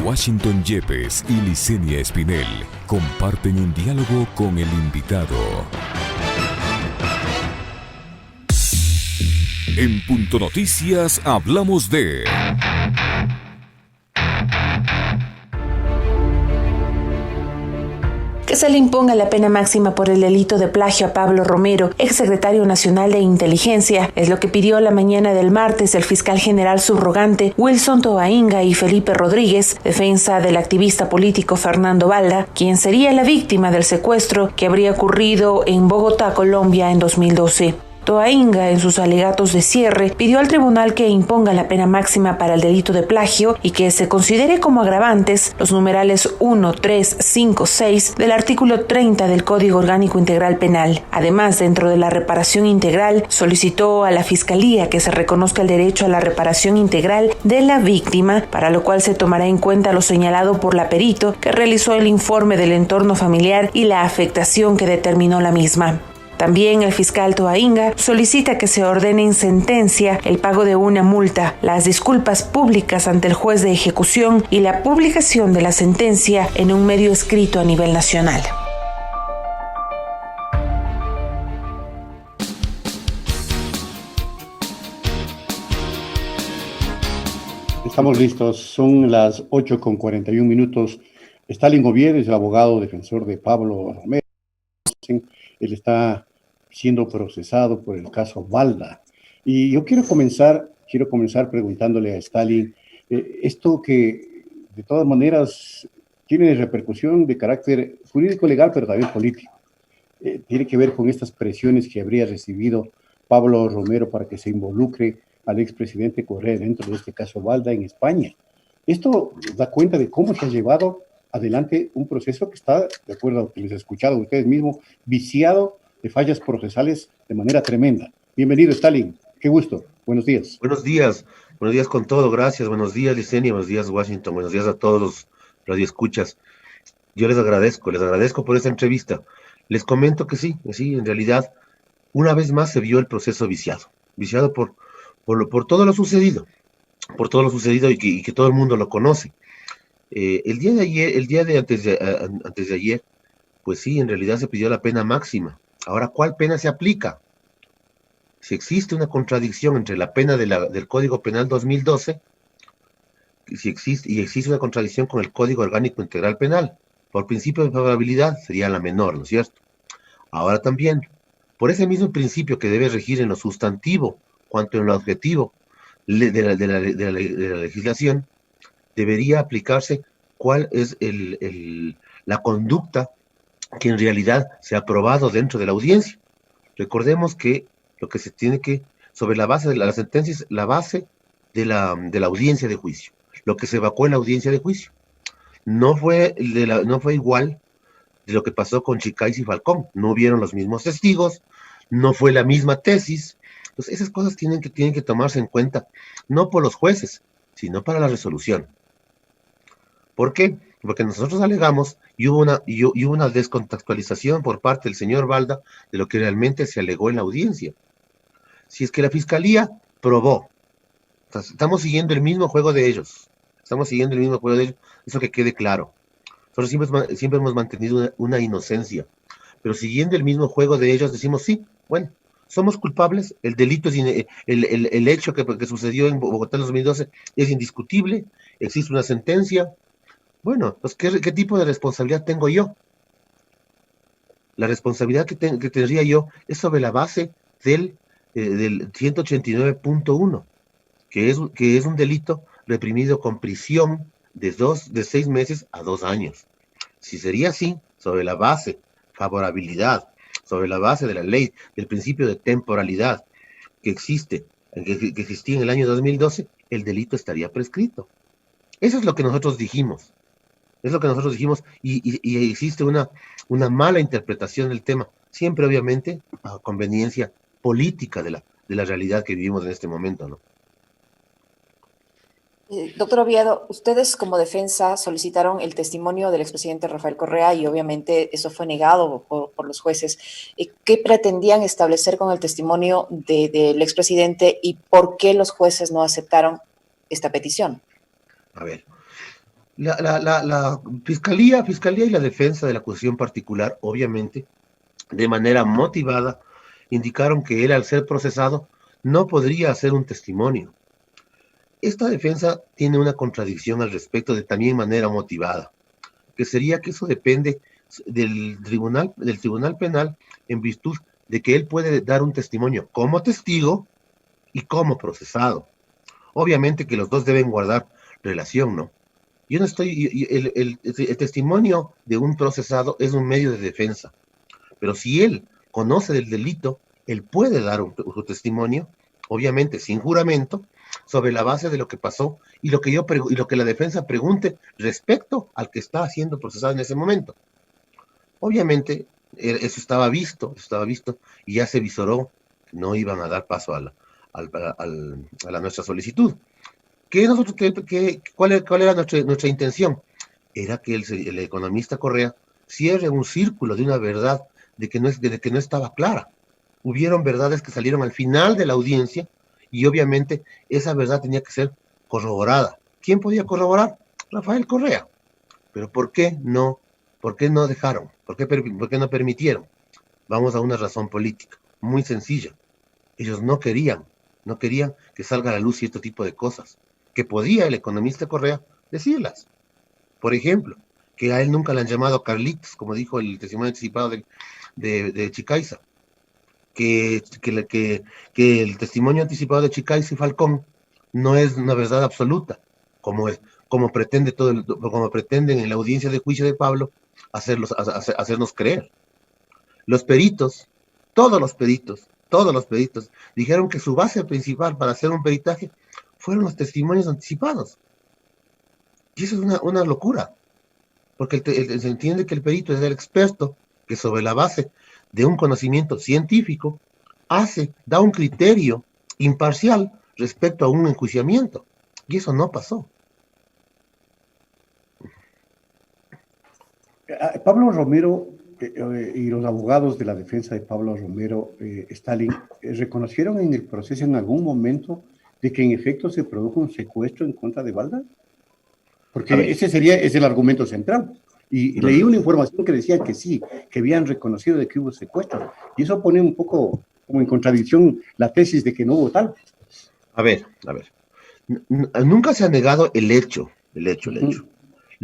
Washington Yepes y Licenia Espinel comparten un diálogo con el invitado. En Punto Noticias hablamos de... Que se le imponga la pena máxima por el delito de plagio a Pablo Romero, exsecretario nacional de Inteligencia, es lo que pidió la mañana del martes el fiscal general subrogante Wilson Toainga y Felipe Rodríguez, defensa del activista político Fernando Balda, quien sería la víctima del secuestro que habría ocurrido en Bogotá, Colombia, en 2012. Toainga, en sus alegatos de cierre, pidió al tribunal que imponga la pena máxima para el delito de plagio y que se considere como agravantes los numerales 1, 3, 5, 6 del artículo 30 del Código Orgánico Integral Penal. Además, dentro de la reparación integral, solicitó a la Fiscalía que se reconozca el derecho a la reparación integral de la víctima, para lo cual se tomará en cuenta lo señalado por la perito que realizó el informe del entorno familiar y la afectación que determinó la misma. También el fiscal Toainga solicita que se ordene en sentencia el pago de una multa, las disculpas públicas ante el juez de ejecución y la publicación de la sentencia en un medio escrito a nivel nacional. Estamos listos, son las 8:41. Stalin Govier es el abogado defensor de Pablo Romero. Él está siendo procesado por el caso Balda. Y yo quiero comenzar preguntándole a Stalin, esto que de todas maneras tiene repercusión de carácter jurídico legal, pero también político. Tiene que ver con estas presiones que habría recibido Pablo Romero para que se involucre al expresidente Correa dentro de este caso Balda en España. Esto da cuenta de cómo se ha llevado adelante un proceso que está, de acuerdo a lo que les he escuchado a ustedes mismos, viciado de fallas procesales de manera tremenda. Bienvenido, Stalin. Qué gusto. Buenos días. Buenos días con todo. Gracias. Buenos días, Licenia. Buenos días, Washington. Buenos días a todos los radioescuchas. Yo les agradezco por esta entrevista. Les comento que sí, en realidad, una vez más se vio el proceso viciado por todo lo sucedido, y que todo el mundo lo conoce. El día de antes de ayer, pues sí, en realidad se pidió la pena máxima. Ahora, ¿cuál pena se aplica? Si existe una contradicción entre la pena del Código Penal 2012, existe una contradicción con el Código Orgánico Integral Penal, por principio de favorabilidad sería la menor, ¿no es cierto? Ahora también, por ese mismo principio que debe regir en lo sustantivo cuanto en lo objetivo de la legislación, debería aplicarse cuál es la conducta que en realidad se ha aprobado dentro de la audiencia. Recordemos que lo que se tiene que, sobre la base de la sentencia, es la base de la audiencia de juicio, lo que se evacuó en la audiencia de juicio. No fue igual de lo que pasó con Chicais y Falcón, no hubieron los mismos testigos, no fue la misma tesis. Entonces esas cosas tienen que tomarse en cuenta, no por los jueces, sino para la resolución. ¿Por qué? Porque nosotros alegamos y hubo una descontextualización por parte del señor Balda de lo que realmente se alegó en la audiencia. Si es que la Fiscalía probó, estamos siguiendo el mismo juego de ellos, eso que quede claro. Nosotros siempre hemos mantenido una inocencia, pero siguiendo el mismo juego de ellos decimos, sí, bueno, somos culpables, el delito, el hecho que sucedió en Bogotá en 2012 es indiscutible, existe una sentencia. Bueno, pues ¿qué tipo de responsabilidad tengo yo? La responsabilidad que tendría yo es sobre la base del 189.1, que es un delito reprimido con prisión de 6 meses a 2 años. Si sería así, sobre la base, favorabilidad, sobre la base de la ley, del principio de temporalidad que existía en el año 2012, el delito estaría prescrito. Eso es lo que nosotros dijimos. Y existe una mala interpretación del tema, siempre obviamente a conveniencia política de la realidad que vivimos en este momento, ¿no? Doctor Oviedo, ustedes como defensa solicitaron el testimonio del expresidente Rafael Correa y obviamente eso fue negado por los jueces. ¿Qué pretendían establecer con el testimonio del expresidente y por qué los jueces no aceptaron esta petición? A ver, La fiscalía y la defensa de la acusación particular, obviamente, de manera motivada, indicaron que él, al ser procesado, no podría hacer un testimonio. Esta defensa tiene una contradicción al respecto de también manera motivada, que sería que eso depende del tribunal penal en virtud de que él puede dar un testimonio como testigo y como procesado. Obviamente que los dos deben guardar relación, ¿no? Yo no estoy, el testimonio de un procesado es un medio de defensa, pero si él conoce del delito, él puede dar su testimonio, obviamente sin juramento, sobre la base de lo que pasó y lo que la defensa pregunte respecto al que está siendo procesado en ese momento. Obviamente, eso estaba visto, y ya se visoró que no iban a dar paso a nuestra solicitud. ¿Cuál era nuestra intención? Era que el economista Correa cierre un círculo de una verdad de que no estaba clara. Hubieron verdades que salieron al final de la audiencia y obviamente esa verdad tenía que ser corroborada. ¿Quién podía corroborar? Rafael Correa. Pero ¿por qué no dejaron? ¿Por qué no permitieron? Vamos a una razón política, muy sencilla. Ellos no querían que salga a la luz cierto tipo de cosas, que podía el economista Correa decirlas. Por ejemplo, que a él nunca le han llamado Carlitos, como dijo el testimonio anticipado de Chicaiza, que el testimonio anticipado de Chicaiza y Falcón no es una verdad absoluta, como pretenden en la audiencia de juicio de Pablo hacernos creer. Los peritos, todos los peritos, dijeron que su base principal para hacer un peritaje fueron los testimonios anticipados. Y eso es una locura, porque se entiende que el perito es el experto que sobre la base de un conocimiento científico da un criterio imparcial respecto a un enjuiciamiento. Y eso no pasó. Pablo Romero y los abogados de la defensa de Pablo Romero, Stalin, reconocieron en el proceso en algún momento de que en efecto se produjo un secuestro en contra de Balda, porque ese es el argumento central. Y leí una información que decía que sí, que habían reconocido de que hubo secuestro, y eso pone un poco como en contradicción la tesis de que no hubo tal. A ver, nunca se ha negado el hecho. Lo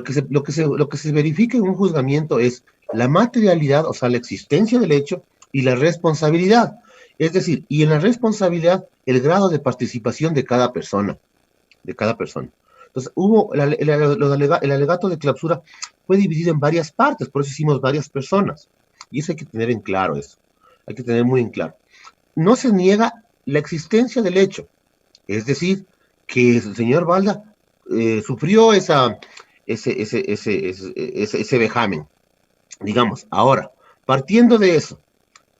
que se verifica en un juzgamiento es la materialidad, o sea, la existencia del hecho y la responsabilidad. Es decir, y en la responsabilidad, el grado de participación de cada persona. Entonces, el alegato de clausura fue dividido en varias partes, por eso hicimos varias personas. Y eso hay que tener en claro, hay que tener muy en claro. No se niega la existencia del hecho, es decir, que el señor Balda sufrió ese vejamen, digamos. Ahora, partiendo de eso,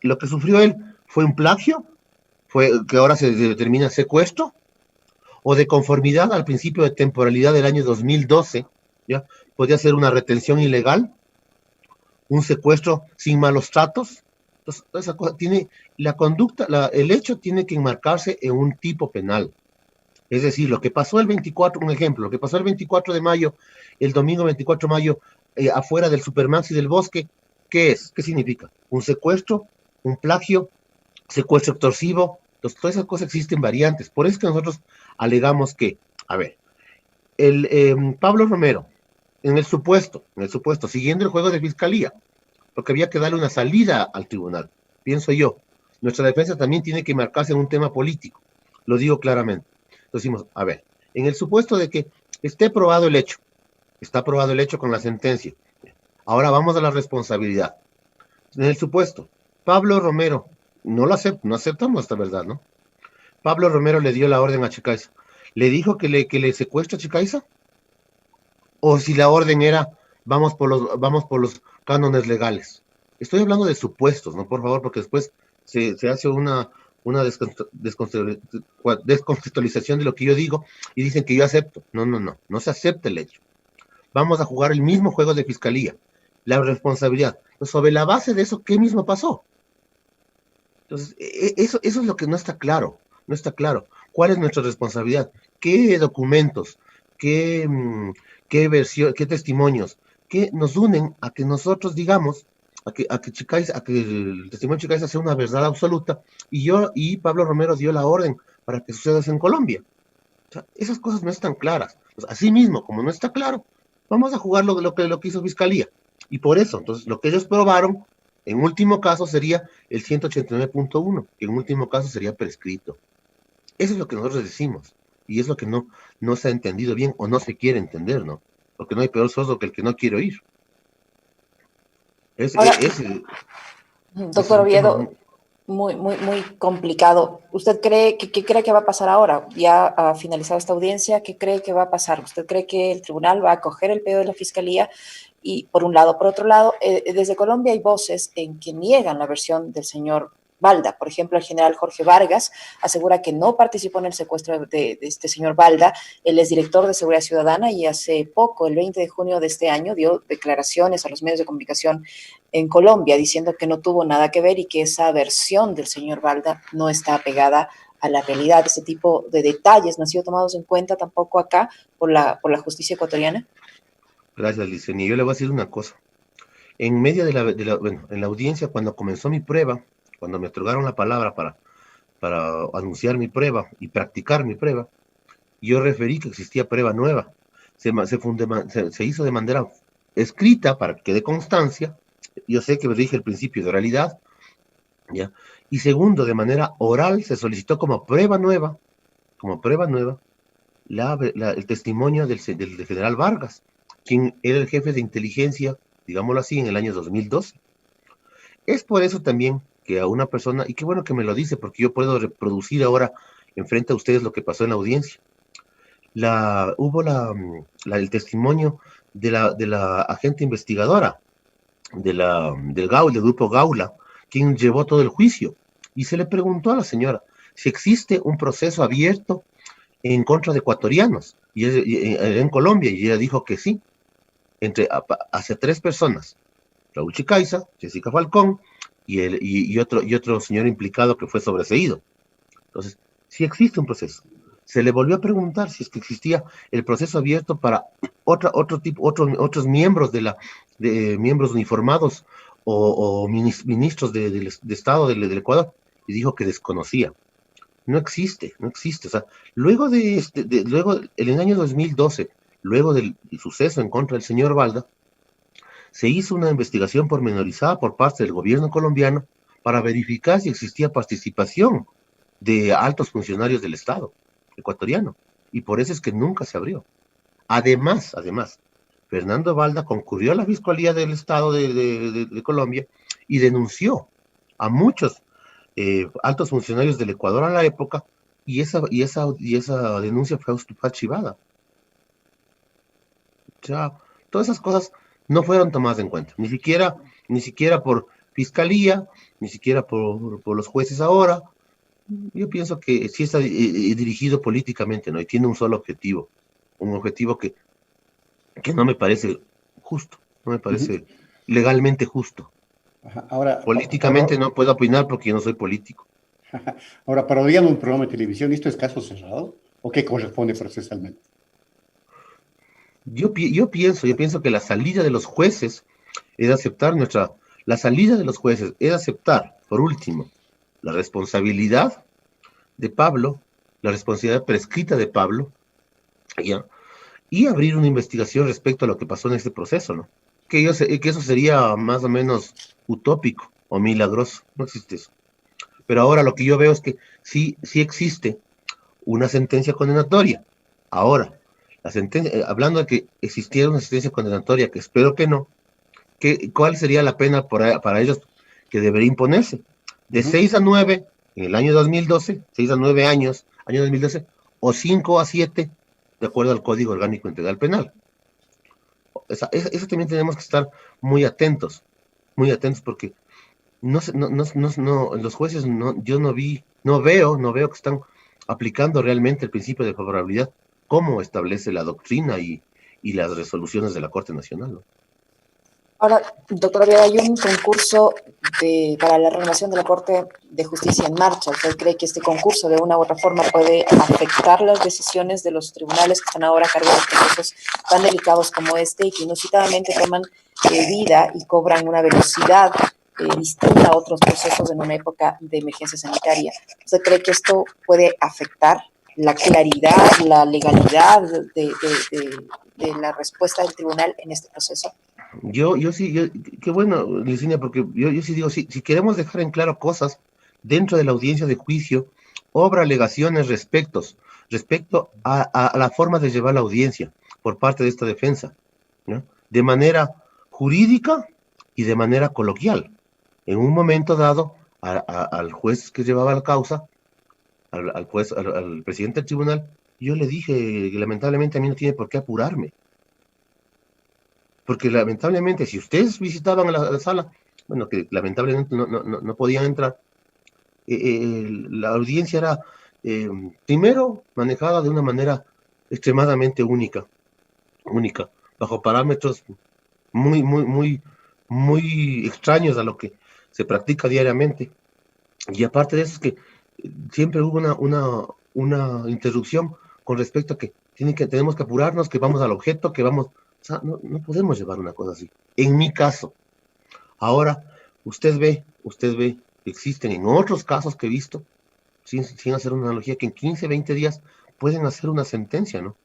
lo que sufrió él fue un plagio, que ahora se determina secuestro, o de conformidad al principio de temporalidad del año 2012, ¿ya? Podría ser una retención ilegal, un secuestro sin malos tratos. Entonces, esa cosa tiene la conducta, el hecho tiene que enmarcarse en un tipo penal. Es decir, lo que pasó el 24, un ejemplo, lo que pasó el 24 de mayo, el domingo 24 de mayo, afuera del Supermaxi del Bosque, ¿qué es? ¿Qué significa? Un secuestro, un plagio, secuestro extorsivo. Entonces, todas esas cosas existen variantes. Por eso es que nosotros alegamos que, Pablo Romero, en el supuesto, siguiendo el juego de fiscalía, porque había que darle una salida al tribunal, pienso yo. Nuestra defensa también tiene que marcarse en un tema político, lo digo claramente. Entonces decimos, en el supuesto de que está probado el hecho con la sentencia, ahora vamos a la responsabilidad. En el supuesto, Pablo Romero, no aceptamos esta verdad, ¿no? Pablo Romero le dio la orden a Chicaiza. ¿Le dijo que le secuestra a Chicaiza? O si la orden era, vamos por los cánones legales. Estoy hablando de supuestos, ¿no? Por favor, porque después se hace una descontextualización de lo que yo digo y dicen que yo acepto. No se acepta el hecho. Vamos a jugar el mismo juego de fiscalía, la responsabilidad. Entonces, sobre la base de eso, ¿qué mismo pasó? Entonces, eso es lo que no está claro. ¿Cuál es nuestra responsabilidad? ¿Qué documentos, qué qué versión, qué testimonios, que nos unen a que nosotros digamos, a que el testimonio de Chicaiza sea una verdad absoluta, y Pablo Romero dio la orden para que suceda eso en Colombia. O sea, esas cosas no están claras. Pues, así mismo, como no está claro, vamos a jugar lo que hizo Fiscalía. Y por eso, entonces, lo que ellos probaron, en último caso, sería el 189.1, que en último caso sería prescrito. Eso es lo que nosotros decimos. Y es lo que no se ha entendido bien o no se quiere entender, ¿no? Porque no hay peor sordo que el que no quiere oír. Ahora, Ese es doctor un tema Oviedo, muy complicado. ¿Usted cree qué cree que va a pasar ahora? Ya ha finalizado esta audiencia, ¿qué cree que va a pasar? ¿Usted cree que el tribunal va a acoger el pedido de la fiscalía? Y por un lado, por otro lado, desde Colombia hay voces en que niegan la versión del señor Balda. Por ejemplo, el general Jorge Vargas asegura que no participó en el secuestro de este señor Balda. Él es director de Seguridad Ciudadana y hace poco, el 20 de junio de este año, dio declaraciones a los medios de comunicación en Colombia diciendo que no tuvo nada que ver y que esa versión del señor Balda no está apegada a la realidad. Ese tipo de detalles no han sido tomados en cuenta tampoco acá por la justicia ecuatoriana. Gracias, Licenia. Yo le voy a decir una cosa. En medio bueno, en la audiencia, cuando comenzó mi prueba, cuando me otorgaron la palabra para anunciar mi prueba y practicar mi prueba, yo referí que existía prueba nueva. Se hizo de manera escrita para que quede constancia. Yo sé que dije el principio de realidad, ¿ya? Y segundo, de manera oral se solicitó como prueba nueva, el testimonio del general Vargas, quien era el jefe de inteligencia, digámoslo así, en el año 2012. Es por eso también que a una persona, y qué bueno que me lo dice, porque yo puedo reproducir ahora enfrente a ustedes lo que pasó en la audiencia. Hubo el testimonio de la agente investigadora del grupo Gaula, quien llevó todo el juicio, y se le preguntó a la señora si existe un proceso abierto en contra de ecuatorianos en Colombia, y ella dijo que sí, hacia 3 personas: Raúl Chicaiza, Jessica Falcón y otro señor implicado que fue sobreseído. Entonces, sí existe un proceso. Se le volvió a preguntar si es que existía el proceso abierto para otros miembros miembros uniformados o ministros de Estado del Ecuador, y dijo que desconocía. No existe. O sea, luego en el año 2012, luego del suceso en contra del señor Balda, se hizo una investigación pormenorizada por parte del gobierno colombiano para verificar si existía participación de altos funcionarios del Estado ecuatoriano, y por eso es que nunca se abrió. Además, Fernando Balda concurrió a la Fiscalía del Estado de Colombia y denunció a muchos altos funcionarios del Ecuador a la época, y esa denuncia fue archivada. O sea, todas esas cosas no fueron tomadas en cuenta, ni siquiera por Fiscalía, ni siquiera por los jueces ahora. Yo pienso que sí está dirigido políticamente, ¿no? Y tiene un solo objetivo, un objetivo que no me parece justo, no me parece legalmente justo. Ajá. Ahora, políticamente no puedo opinar porque yo no soy político. Ahora, parodiando un programa de televisión, ¿esto es caso cerrado o qué corresponde procesalmente? Yo pienso que la salida de los jueces es aceptar por último, la responsabilidad de Pablo, la responsabilidad prescrita de Pablo, ¿ya? Y abrir una investigación respecto a lo que pasó en este proceso, ¿no? Que eso sería más o menos utópico o milagroso, no existe eso. Pero ahora lo que yo veo es que sí existe una sentencia condenatoria. Ahora, hablando de que existiera una sentencia condenatoria, que espero que no, ¿cuál sería la pena para ellos que debería imponerse? De 6 a 9 en el año 2012, 6 a 9 años, año 2012, o 5 a 7, de acuerdo al Código Orgánico Integral Penal. Eso también tenemos que estar muy atentos porque los jueces yo no veo que están aplicando realmente el principio de favorabilidad, como establece la doctrina y las resoluciones de la Corte Nacional, ¿no? Ahora, doctora Viera, hay un concurso para la renovación de la Corte de Justicia en marcha. ¿Usted cree que este concurso de una u otra forma puede afectar las decisiones de los tribunales que están ahora a cargo de procesos tan delicados como este y que inusitadamente toman vida y cobran una velocidad distinta a otros procesos en una época de emergencia sanitaria? ¿Usted cree que esto puede afectar la claridad, la legalidad de la respuesta del tribunal en este proceso? Qué bueno, Licenia, porque yo sí digo, si queremos dejar en claro cosas dentro de la audiencia de juicio, obra alegaciones respecto a la forma de llevar la audiencia por parte de esta defensa, ¿no? De manera jurídica y de manera coloquial. En un momento dado, al juez que llevaba la causa, al presidente del tribunal, yo le dije que lamentablemente a mí no tiene por qué apurarme. Porque lamentablemente, si ustedes visitaban la sala, bueno, que lamentablemente no podían entrar, la audiencia era, primero, manejada de una manera extremadamente única, bajo parámetros muy extraños a lo que se practica diariamente. Y aparte de eso, es que siempre hubo una interrupción con respecto a que tenemos que apurarnos, que vamos al objeto, que vamos... O sea, no podemos llevar una cosa así. En mi caso, ahora, usted ve que existen en otros casos que he visto, sin hacer una analogía, que en 15, 20 días pueden hacer una sentencia, ¿no?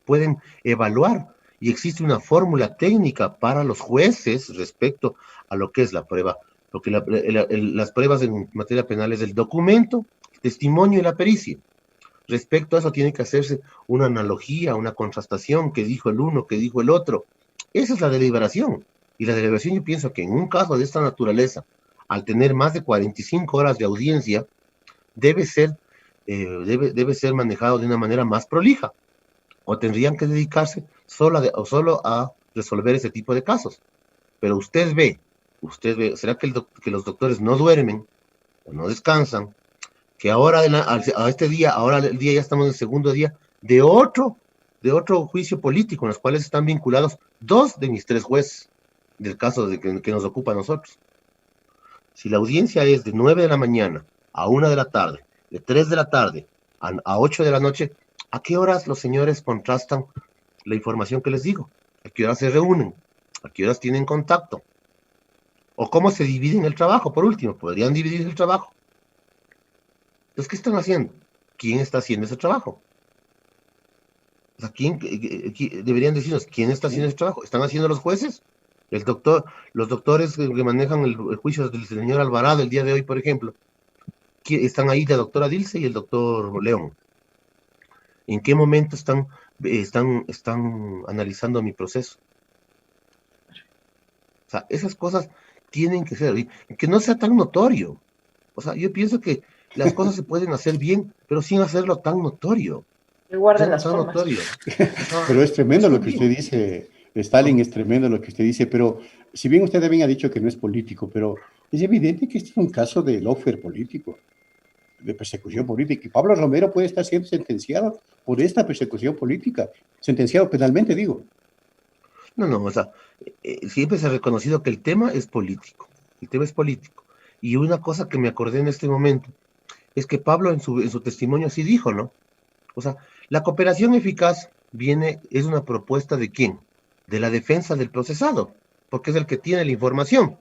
Pueden evaluar, y existe una fórmula técnica para los jueces respecto a lo que es la prueba, porque las pruebas en materia penal es el documento, el testimonio y la pericia. Respecto a eso tiene que hacerse una analogía, una contrastación, que dijo el uno, que dijo el otro. Esa es la deliberación. Y la deliberación, yo pienso que en un caso de esta naturaleza, al tener más de 45 horas de audiencia, debe ser manejado de una manera más prolija. O tendrían que dedicarse solo a resolver ese tipo de casos. Pero usted ve, ¿será que los doctores no duermen o no descansan? Que ahora, ahora el día ya estamos en el segundo día de otro juicio político, en los cuales están vinculados 2 de mis 3 jueces del caso que nos ocupa a nosotros. Si la audiencia es de 9 de la mañana a 1 de la tarde, de 3 de la tarde a 8 de la noche, ¿a qué horas los señores contrastan la información que les digo? ¿A qué horas se reúnen? ¿A qué horas tienen contacto? ¿O cómo se dividen el trabajo? Por último, ¿podrían dividir el trabajo? Entonces, ¿qué están haciendo? ¿Quién está haciendo ese trabajo? O sea, deberían decirnos, ¿quién está haciendo ese trabajo? ¿Están haciendo los jueces? Los doctores que manejan el juicio del señor Alvarado el día de hoy, por ejemplo, están ahí la doctora Dilce y el doctor León. ¿En qué momento están analizando mi proceso? O sea, esas cosas tienen que ser, que no sea tan notorio. O sea, yo pienso que las cosas se pueden hacer bien, pero sin hacerlo tan notorio. Guarden las formas. Notorio. Pero es tremendo lo que usted dice, Stalin, es tremendo lo que usted dice, pero si bien usted también ha dicho que no es político, pero es evidente que este es un caso de lawfare político, de persecución política, y Pablo Romero puede estar siendo sentenciado por esta persecución política, sentenciado penalmente, digo. No, o sea, siempre se ha reconocido que el tema es político, y una cosa que me acordé en este momento, es que Pablo en su testimonio sí dijo, ¿no? O sea, la cooperación eficaz es una propuesta ¿de quién? De la defensa del procesado, porque es el que tiene la información.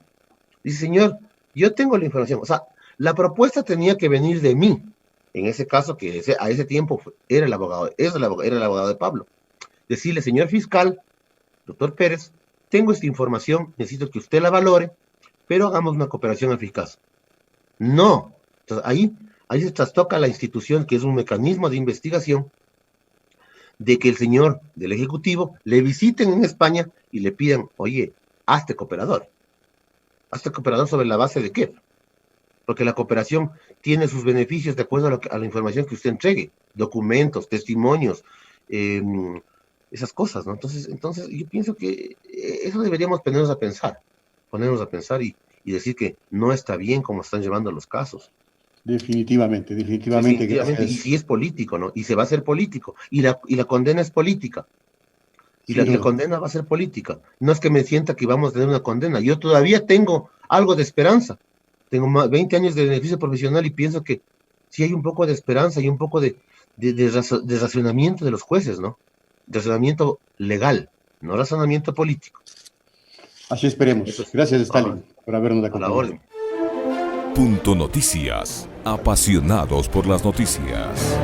Dice, señor, yo tengo la información. O sea, la propuesta tenía que venir de mí. En ese caso, que a ese tiempo era el abogado de Pablo. Decirle, señor fiscal, doctor Pérez, tengo esta información, necesito que usted la valore, pero hagamos una cooperación eficaz. No. Entonces, ahí se trastoca la institución, que es un mecanismo de investigación, de que el señor del Ejecutivo le visiten en España y le pidan, oye, hazte cooperador sobre la base de qué, porque la cooperación tiene sus beneficios de acuerdo a la información que usted entregue, documentos, testimonios, esas cosas, ¿no? Entonces yo pienso que eso deberíamos ponernos a pensar y decir que no está bien cómo están llevando los casos. Definitivamente. Y si es político, ¿no? Y se va a hacer político. Y la condena es política. Y la Sin que duda. condena va a ser política. No es que me sienta que vamos a tener una condena. Yo todavía tengo algo de esperanza. Tengo 20 años de beneficio profesional y pienso que sí hay un poco de esperanza y un poco de razonamiento de los jueces, ¿no? De razonamiento legal, no razonamiento político. Así esperemos. Eso es. Gracias, Stalin, por habernos A la acompañado. orden. Punto Noticias. Apasionados por las noticias.